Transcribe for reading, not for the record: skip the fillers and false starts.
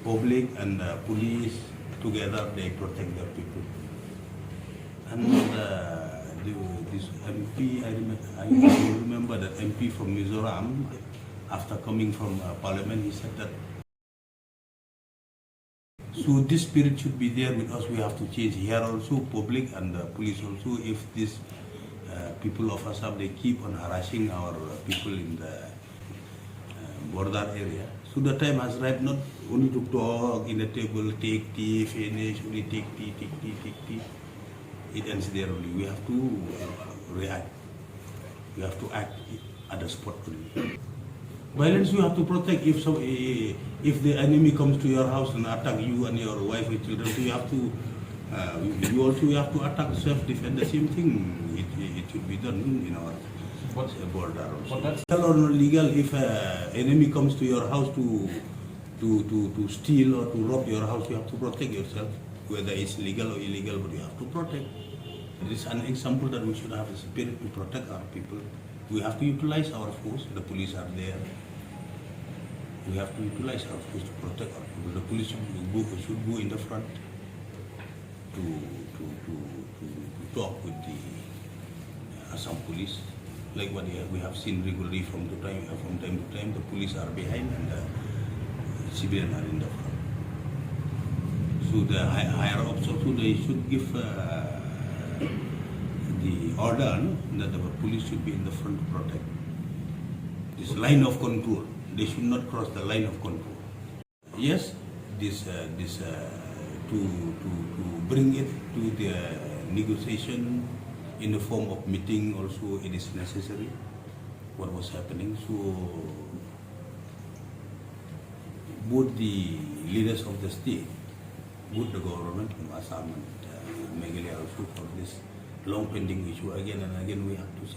public and police together, they protect their people. And this MP, I remember that MP from Mizoram, after coming from Parliament, he said that so this spirit should be there with us. We have to change here also, public and police also. If these people of Assam, they keep on harassing our people in the border area. So the time has arrived not only to talk in the table, take tea, finish, only take tea, take tea, take tea. It ends there only. We have to react. We have to act at the spot only. Violence you have to protect. If the enemy comes to your house and attack you and your wife and children, so you have to you also have to attack, self-defense. The same thing. It should be done in our border also. Legal or not legal, if enemy comes to your house to steal or to rob your house, you have to protect yourself. Whether it's legal or illegal, but you have to protect. This is an example that we should have a spirit to protect our people. We have to utilize our force. The police are there. We have to utilize our force to protect our people. The police should go in the front to talk with the Assam police. Like what we have seen regularly from time to time, the police are behind and the civilians are in the front. So the higher ups also, they should give the order that the police should be in the front to protect this line of control. They should not cross the line of control. Yes, this to bring it to the negotiation in the form of meeting also, it is necessary. What was happening, so both the leaders of the state, both the government from Assam and Meghalaya also, for this long pending issue, again and again we have to sit.